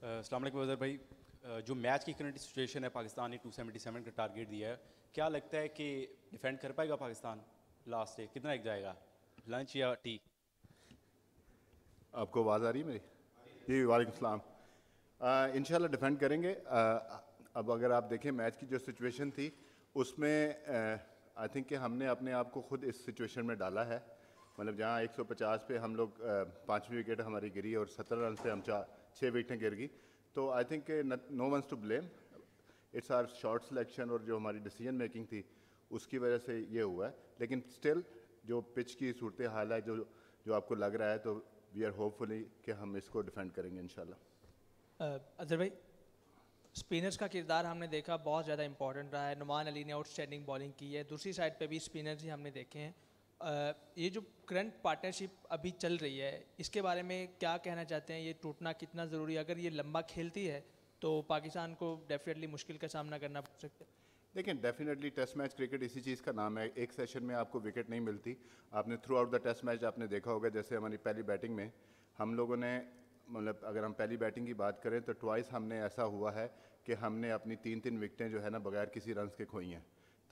السلام علیکم اظہر بھائی. جو میچ کی کرنٹ سچویشن ہے پاکستان نے 277 کا ٹارگیٹ دیا ہے, کیا لگتا ہے کہ ڈیفینڈ کر پائے گا پاکستان؟ لاسٹ سے کتنا ایک جائے گا, لنچ یا ٹی؟ آپ کو آواز آ رہی ہے میری؟ جی وعلیکم السلام. انشاءاللہ ڈیفینڈ کریں گے. اب اگر آپ دیکھیں میچ کی جو سچویشن تھی اس میں آئی تھنک کہ ہم نے اپنے آپ کو خود اس سچویشن میں ڈالا ہے. مطلب جہاں 150 پہ ہم لوگ 5ویں وکٹ ہماری گری اور 17 رنز پہ ہم 6 وکٹیں گر گئی. تو آئی تھنک کہ no one's to blame, it's our short selection اور جو ہماری ڈیسیجن میکنگ تھی اس کی وجہ سے یہ ہوا ہے. لیکن اسٹل جو پچ کی صورت حال ہے جو آپ کو لگ رہا ہے, تو وی آر ہوپ فلی کہ ہم اس کو ڈیفینڈ کریں گے انشاءاللہ. اظہر بھائی, اسپنرز کا کردار ہم نے دیکھا بہت زیادہ امپورٹنٹ رہا ہے. نعمان علی نے آؤٹ اسٹینڈنگ بالنگ کی ہے, دوسری سائڈ پہ بھی اسپنرز ہی ہم نے دیکھے ہیں. یہ جو کرنٹ پارٹنرشپ ابھی چل رہی ہے اس کے بارے میں کیا کہنا چاہتے ہیں؟ یہ ٹوٹنا کتنا ضروری ہے؟ اگر یہ لمبا کھیلتی ہے تو پاکستان کو ڈیفینیٹلی مشکل کا سامنا کرنا پڑ سکتا ہے. دیکھیں ڈیفینیٹلی ٹیسٹ میچ کرکٹ اسی چیز کا نام ہے. ایک سیشن میں آپ کو وکٹ نہیں ملتی. آپ نے through out the test match آپ نے دیکھا ہوگا, جیسے ہماری پہلی بیٹنگ میں ہم لوگوں نے, مطلب اگر ہم پہلی بیٹنگ کی بات کریں تو ٹوائس ہم نے ایسا ہوا ہے کہ ہم نے اپنی 3 وکٹیں جو ہے نا بغیر کسی رنز کے کھوئی ہیں.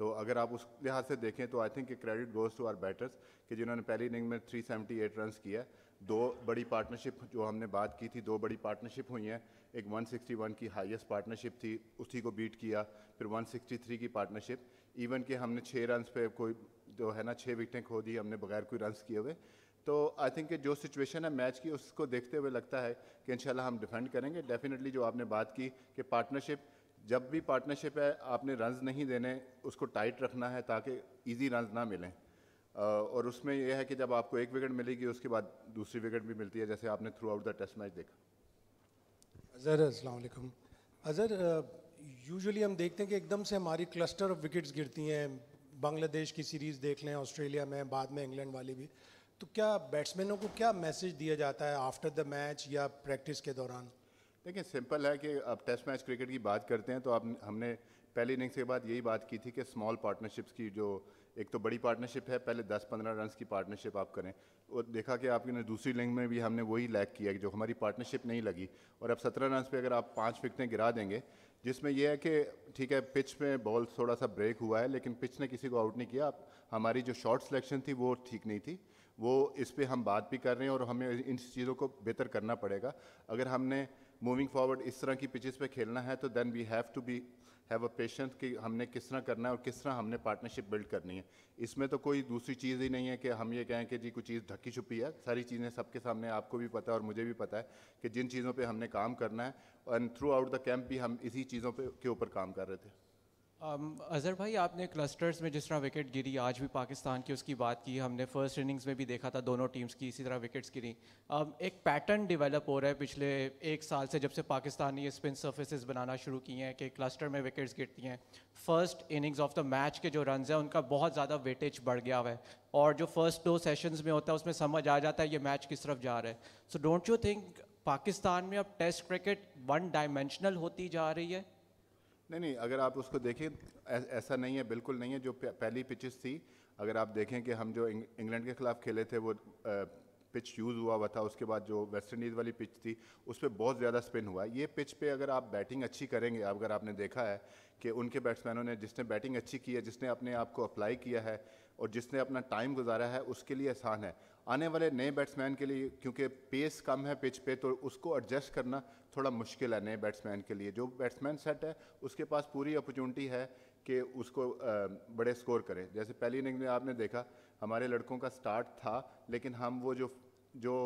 تو اگر آپ اس لحاظ سے دیکھیں تو آئی تھنک کہ credit goes to our batters کہ جنہوں نے پہلی اننگ میں 378 رنز کیا. 2 بڑی پارٹنرشپ جو ہم نے بات کی تھی, 2 بڑی پارٹنرشپ ہوئی ہیں. ایک 161 کی ہائیسٹ پارٹنرشپ تھی, اسی کو بیٹ کیا. پھر 163 کی پارٹنرشپ, ایون کہ ہم نے 6 رنز پہ کوئی جو ہے نا 6 وکٹیں کھو دی ہم نے بغیر کوئی رنز کیے ہوئے. تو آئی تھنک کہ جو سچویشن ہے میچ کی اس کو دیکھتے ہوئے لگتا ہے کہ انشاءاللہ ہم ڈیفینڈ کریں گے. ڈیفینیٹلی جو آپ نے بات کی کہ پارٹنرشپ, جب بھی پارٹنرشپ ہے آپ نے رنز نہیں دینے, اس کو ٹائٹ رکھنا ہے تاکہ ایزی رنز نہ ملیں. اور اس میں یہ ہے کہ جب آپ کو 1 وکٹ ملے گی اس کے بعد دوسری وکٹ بھی ملتی ہے, جیسے آپ نے through out the test match دیکھا. اظہر السلام علیکم. اظہر یوزولی ہم دیکھتے ہیں کہ ایک دم سے ہماری کلسٹر آف وکٹس گرتی ہیں. بنگلہ دیش کی سیریز دیکھ لیں, آسٹریلیا میں, بعد میں انگلینڈ والی بھی. تو کیا بیٹسمینوں کو کیا میسج دیا جاتا ہے آفٹر دا میچ یا پریکٹس کے دوران؟ دیکھیں سمپل ہے کہ اب ٹیسٹ میچ کرکٹ کی بات کرتے ہیں تو اب ہم نے پہلی اننگس کے بعد یہی بات کی تھی کہ اسمال پارٹنرشپس کی, جو ایک تو بڑی پارٹنرشپ ہے پہلے 10-15 رنز کی پارٹنرشپ آپ کریں, اور دیکھا کہ آپ نے دوسری اننگ میں بھی ہم نے وہی لیک کیا کہ جو ہماری پارٹنرشپ نہیں لگی. اور اب 17 رنز پہ اگر آپ 5 وکٹیں گرا دیں گے, جس میں یہ ہے کہ ٹھیک ہے پچ میں بال تھوڑا سا بریک ہوا ہے لیکن پچ نے کسی کو آؤٹ نہیں کیا. ہماری جو شارٹ سلیکشن تھی وہ ٹھیک نہیں تھی, وہ اس پہ ہم بات بھی کر رہے ہیں اور ہمیں ان چیزوں کو بہتر کرنا پڑے گا. اگر ہم نے موونگ فارورڈ اس طرح کی پچز پہ کھیلنا ہے تو دین وی ہیو اے پیشنس کہ ہم نے کس طرح کرنا ہے اور کس طرح ہم نے پارٹنرشپ بلڈ کرنی ہے. اس میں تو کوئی دوسری چیز ہی نہیں ہے کہ ہم یہ کہیں کہ جی کوئی چیز ڈھکی چھپی ہے. ساری چیزیں سب کے سامنے, آپ کو بھی پتہ ہے اور مجھے بھی پتہ ہے کہ جن چیزوں پہ ہم نے کام کرنا ہے, اور تھرو آؤٹ دا کیمپ بھی ہم اسی چیزوں پہ کے اوپر کام کر رہے تھے. اظہر بھائی, آپ نے کلسٹرز میں جس طرح وکٹ گری آج بھی پاکستان کی اس کی بات کی, ہم نے فرسٹ اننگز میں بھی دیکھا تھا دونوں ٹیمز کی اسی طرح وکٹس گری. ایک پیٹرن ڈیولپ ہو رہا ہے پچھلے 1 سال سے, جب سے پاکستان نے یہ اسپن سرفیسز بنانا شروع کی ہیں کہ کلسٹر میں وکٹس گرتی ہیں. First innings of the match کے جو رنز ہیں ان کا بہت زیادہ ویٹیج بڑھ گیا ہوا ہے, اور جو فرسٹ 2 سیشنز میں ہوتا ہے اس میں سمجھ آ جاتا ہے یہ میچ کس طرف جا رہا ہے. So don't you think Pakistan میں اب ٹیسٹ کرکٹ 1 ڈائمینشنل ہوتی جا رہی ہے؟ نہیں, اگر آپ اس کو دیکھیں ایسا نہیں ہے, بالکل نہیں ہے. جو پہلی پچز تھی اگر آپ دیکھیں کہ ہم جو انگلینڈ کے خلاف کھیلے تھے وہ پچ یوز ہوا تھا. اس کے بعد جو ویسٹ انڈیز والی پچ تھی اس پہ بہت زیادہ اسپن ہوا. یہ پچ پہ اگر آپ بیٹنگ اچھی کریں گے, اگر آپ نے دیکھا ہے کہ ان کے بیٹسمینوں نے جس نے بیٹنگ اچھی کی ہے, جس نے اپنے آپ کو اپلائی کیا ہے اور جس نے اپنا ٹائم گزارا ہے, اس کے لیے آسان ہے. آنے والے نئے بیٹسمین کے لیے کیونکہ پیس کم ہے پچ پہ, تو اس کو ایڈجسٹ کرنا تھوڑا مشکل ہے نئے بیٹسمین کے لیے. جو بیٹسمین سیٹ ہے اس کے پاس پوری اپرچونٹی ہے کہ اس کو بڑے سکور کرے. جیسے پہلی اننگ میں آپ نے دیکھا ہمارے لڑکوں کا سٹارٹ تھا, لیکن ہم وہ جو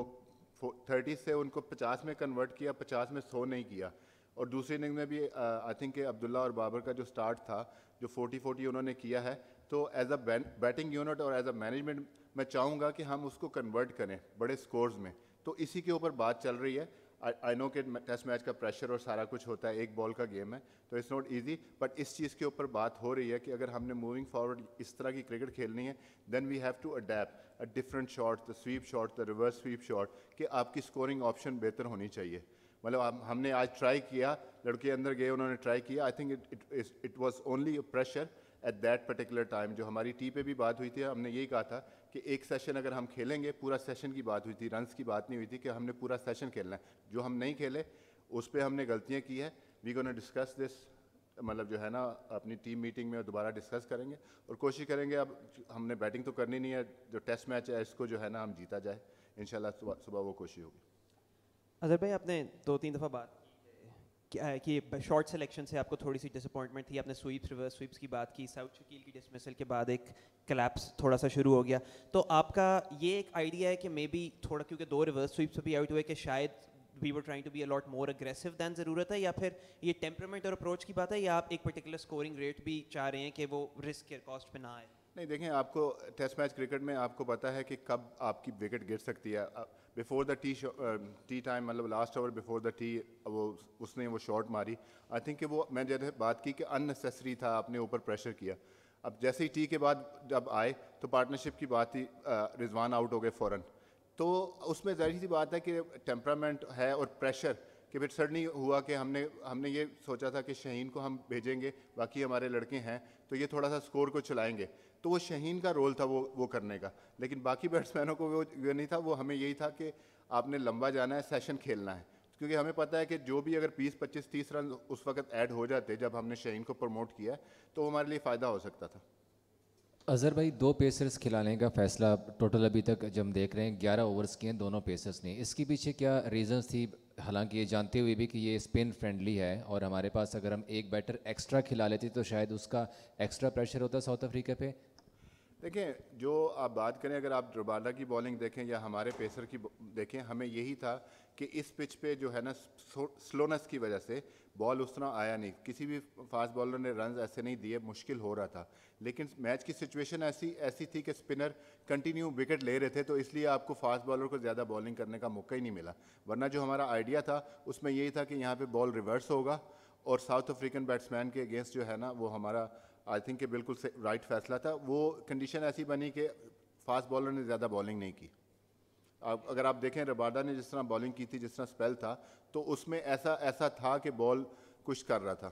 30 سے ان کو 50 میں کنورٹ کیا, 50 میں 100 نہیں کیا. اور دوسری اننگ میں بھی آئی تھنک کہ عبداللہ اور بابر کا جو سٹارٹ تھا جو 40-40 انہوں نے کیا ہے. تو ایز اے بیٹنگ یونٹ اور ایز اے مینجمنٹ میں چاہوں گا کہ ہم اس کو کنورٹ کریں بڑے سکورز میں. تو اسی کے اوپر بات چل رہی ہے. آئی نو کہ ٹیسٹ میچ کا پریشر اور سارا کچھ ہوتا ہے, ایک بال کا گیم ہے تو اٹس ناٹ ایزی, بٹ اس چیز کے اوپر بات ہو رہی ہے کہ اگر ہم نے موونگ فارورڈ اس طرح کی کرکٹ کھیلنی ہے then we have to adapt different shot, the sweep shot, the reverse sweep shot, کہ آپ کی اسکورنگ آپشن بہتر ہونی چاہیے. مطلب ہم نے آج ٹرائی کیا, لڑکے اندر گئے انہوں نے ٹرائی کیا. I think it was only a pressure at that particular time. جو ہماری ٹی پہ بھی بات ہوئی تھی, ہم نے یہی کہا تھا کہ ایک سیشن اگر ہم کھیلیں گے, پورا سیشن کی بات ہوئی تھی, رنز کی بات نہیں ہوئی تھی کہ ہم نے پورا سیشن کھیلنا ہے. جو ہم نہیں کھیلے اس پہ ہم نے غلطیاں کی ہیں. وی گونا ڈسکس دس, مطلب جو ہے نا اپنی ٹیم میٹنگ میں دوبارہ ڈسکس کریں گے اور کوشش کریں گے. اب ہم نے بیٹنگ تو کرنی نہیں ہے, جو ٹیسٹ میچ ہے اس کو جو ہے نا ہم جیتا جائے انشاءاللہ. صبح وہ کوشش ہوگی. اظہر بھائی آپ نے 2-3 دفعہ بات کہ شارٹ سلیکشن سے آپ کو تھوڑی سی ڈس اپوائنٹمنٹ تھی. آپ نے سویپس ریورس سویپس کی بات کی, ساؤتھ شکیل کی ڈسمسل کے بعد ایک کلیپس تھوڑا سا شروع ہو گیا. تو آپ کا یہ ایک آئیڈیا ہے کہ مے بی تھوڑا, کیونکہ 2 ریورس سویپس بھی آؤٹ ہوئے, کہ شاید we were trying to be a lot more aggressive than ضرورت ہے, یا پھر یہ ٹیمپرامنٹ اور اپروچ کی بات ہے, یا آپ ایک پرٹیکولر اسکورنگ ریٹ بھی چاہ رہے ہیں کہ وہ رسک کے کاسٹ پہ نہ آئے؟ نہیں دیکھیں, آپ کو ٹیسٹ میچ کرکٹ میں آپ کو پتہ ہے کہ کب آپ کی وکٹ گر سکتی ہے. بیفور دا ٹی ٹائم, مطلب last over before the T, وہ اس نے وہ شاٹ ماری. آئی تھنک کہ وہ میں جیسے بات کی کہ ان نیسیسری تھا, آپ نے اوپر پریشر کیا. اب جیسے ہی ٹی کے بعد جب آئے تو پارٹنرشپ کی بات تھی, رضوان آؤٹ ہو گئے فوراً. تو اس میں ظاہر سی بات ہے کہ ٹیمپرامنٹ ہے اور پریشر, کہ پھر سڈنلی ہوا کہ ہم نے یہ سوچا تھا کہ شہین کو ہم بھیجیں گے, باقی ہمارے لڑکے ہیں تو یہ تھوڑا سا سکور کو چلائیں گے. تو وہ شہین کا رول تھا وہ کرنے کا, لیکن باقی بیٹسمینوں کو وہ نہیں تھا. وہ ہمیں یہی تھا کہ آپ نے لمبا جانا ہے, سیشن کھیلنا ہے, کیونکہ ہمیں پتہ ہے کہ جو بھی اگر 20, 25, 30 رن اس وقت ایڈ ہو جاتے جب ہم نے شہین کو پروموٹ کیا تو وہ ہمارے لیے فائدہ ہو سکتا تھا. اظہر بھائی 2 پیسرز کھلانے کا فیصلہ ٹوٹل ابھی تک جب ہم دیکھ رہے ہیں 11 اوورس کیے ہیں دونوں پیسرز نے, اس کے پیچھے کیا ریزنس تھی؟ حالانکہ یہ جانتے ہوئے بھی کہ یہ اسپن فرینڈلی ہے اور ہمارے پاس اگر ہم ایک بیٹر ایکسٹرا کھلا لیتے تو شاید اس کا ایکسٹرا پریشر ہوتا ساؤتھ افریقہ پہ. دیکھیں, جو آپ بات کریں, اگر آپ رباڈا کی بالنگ دیکھیں یا ہمارے پیسر کی دیکھیں, ہمیں یہی تھا کہ اس پچ پہ جو ہے نا سلونس کی وجہ سے بال اس طرح آیا نہیں. کسی بھی فاسٹ بالر نے رنز ایسے نہیں دیے, مشکل ہو رہا تھا. لیکن میچ کی سچویشن ایسی تھی کہ اسپنر کنٹینیو وکٹ لے رہے تھے, تو اس لیے آپ کو فاسٹ بالر کو زیادہ بالنگ کرنے کا موقع ہی نہیں ملا. ورنہ جو ہمارا آئیڈیا تھا اس میں یہی تھا کہ یہاں پہ بال ریورس ہوگا اور ساؤتھ افریقن بیٹسمین کے اگینسٹ جو ہے نا وہ ہمارا آئی تھنک کہ بالکل رائٹ فیصلہ تھا. وہ کنڈیشن ایسی بنی کہ فاسٹ بالر نے زیادہ بالنگ نہیں کی. اگر آپ دیکھیں رباڈا نے جس طرح بالنگ کی تھی, جس طرح اسپیل تھا, تو اس میں ایسا تھا کہ بال کچھ کر رہا تھا.